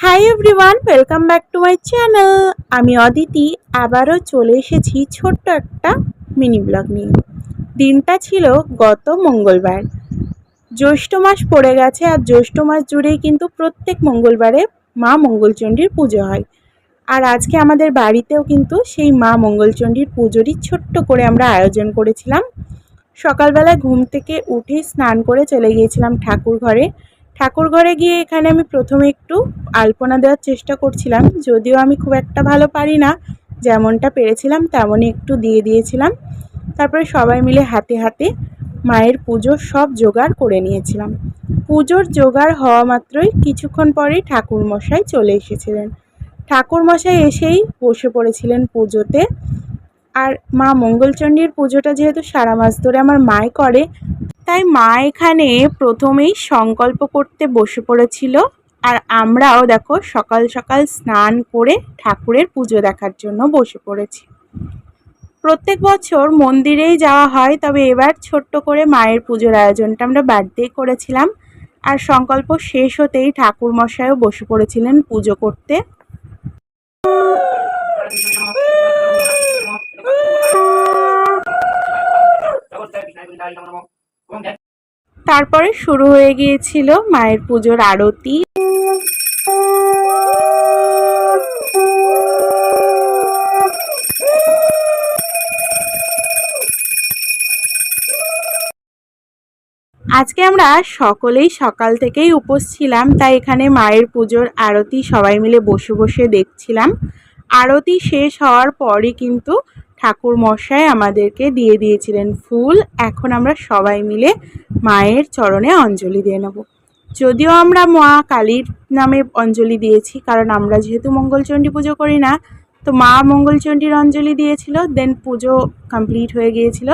Hi everyone, welcome back to my channel. আমি অদিতি আবারও চলে এসেছি ছোট্ট একটা মিনি ব্লগ নিয়ে। দিনটা ছিল গত মঙ্গলবার। জ্যৈষ্ঠ মাস পড়ে গেছে, আর জ্যৈষ্ঠ মাস জুড়েই কিন্তু প্রত্যেক মঙ্গলবারে মা মঙ্গলচণ্ডীর পুজো হয়। আর আজকে আমাদের বাড়িতেও কিন্তু সেই মা মঙ্গলচণ্ডীর পুজোরই ছোট্ট করে আমরা আয়োজন করেছিলাম। সকালবেলা ঘুম থেকে উঠে স্নান করে চলে গিয়েছিলাম ঠাকুর ঘরে গিয়ে এখানে আমি প্রথমে একটু আলপনা দেওয়ার চেষ্টা করছিলাম, যদিও আমি খুব একটা ভালো পারি না, যেমনটা পেরেছিলাম তেমনই একটু দিয়ে দিয়েছিলাম। তারপরে সবাই মিলে হাতে হাতে মায়ের পুজোর সব জোগাড় করে নিয়েছিলাম। পুজোর জোগাড় হওয়া মাত্রই কিছুক্ষণ পরেই ঠাকুরমশাই চলে এসেছিলেন। ঠাকুরমশাই এসেই বসে পড়েছিলেন পুজোতে। আর মা মঙ্গলচণ্ডীর পুজোটা যেহেতু সারা মাস ধরে আমার মাই করে, তাই মা এখানে প্রথমেই সংকল্প করতে বসে পড়েছিল। আর আমরাও দেখো সকাল সকাল স্নান করে ঠাকুরের পুজো দেখার জন্য বসে পড়েছি। প্রত্যেক বছর মন্দিরেই যাওয়া হয়, তবে এবার ছোট্ট করে মায়ের পুজোর আয়োজনটা আমরা বাড়িতেই করেছিলাম। আর সংকল্প শেষ হতেই ঠাকুর মশাইও বসে পড়েছিলেন পুজো করতে। তারপরে শুরু হয়ে গিয়েছিল মায়ের পুজোর আরতি। আজকে আমরা সকলেই সকাল থেকেই উপোস ছিলাম, তাই এখানে মায়ের পুজোর আরতি সবাই মিলে বসে বসে দেখছিলাম। আরতি শেষ হওয়ার পরই কিন্তু ঠাকুর মশাই আমাদেরকে দিয়ে দিয়েছিলেন ফুল। এখন আমরা সবাই মিলে মায়ের চরণে অঞ্জলি দিয়ে নেব। যদিও আমরা মা কালীর নামে অঞ্জলি দিয়েছি, কারণ আমরা যেহেতু মঙ্গলচণ্ডী পুজো করি না, তো মা মঙ্গলচণ্ডীর অঞ্জলি দিয়েছিল। দেন পুজো কমপ্লিট হয়ে গিয়েছিল।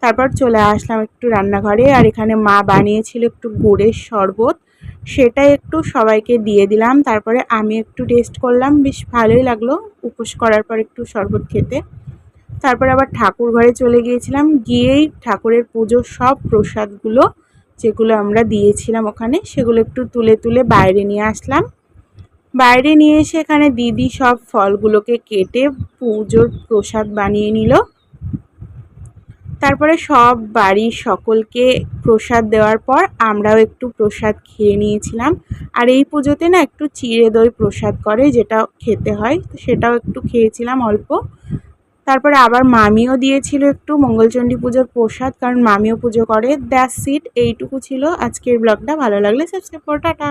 তারপর চলে আসলাম একটু রান্নাঘরে, আর এখানে মা বানিয়েছিল একটু গুড়ের শরবত, সেটাই একটু সবাইকে দিয়ে দিলাম। তারপরে আমি একটু টেস্ট করলাম, বেশ ভালোই লাগলো উপোস করার পর একটু শরবত খেতে। তারপর আবার ঠাকুর ঘরে চলে গিয়েছিলাম, গিয়েই ঠাকুরের পুজোর সব প্রসাদগুলো যেগুলো আমরা দিয়েছিলাম ওখানে, সেগুলো একটু তুলে তুলে বাইরে নিয়ে আসলাম। বাইরে নিয়ে এসে এখানে দিদি সব ফলগুলোকে কেটে পুজোর প্রসাদ বানিয়ে নিল। তারপরে সব বাড়ির সকলকে প্রসাদ দেওয়ার পর আমরাও একটু প্রসাদ খেয়ে নিয়েছিলাম। আর এই পুজোতে না একটু চিড়ে দই প্রসাদ করে, যেটা খেতে হয়, তো সেটাও একটু খেয়েছিলাম অল্প। তারপরে আবার মামিও দিয়েছিল একটু মঙ্গলচণ্ডী পুজোর প্রসাদ, কারণ মামিও পুজো করে। দ্যাটস ইট, এইটুকু ছিল আজকের ব্লগটা। ভালো লাগলে সাবস্ক্রাইব করো, টাটা।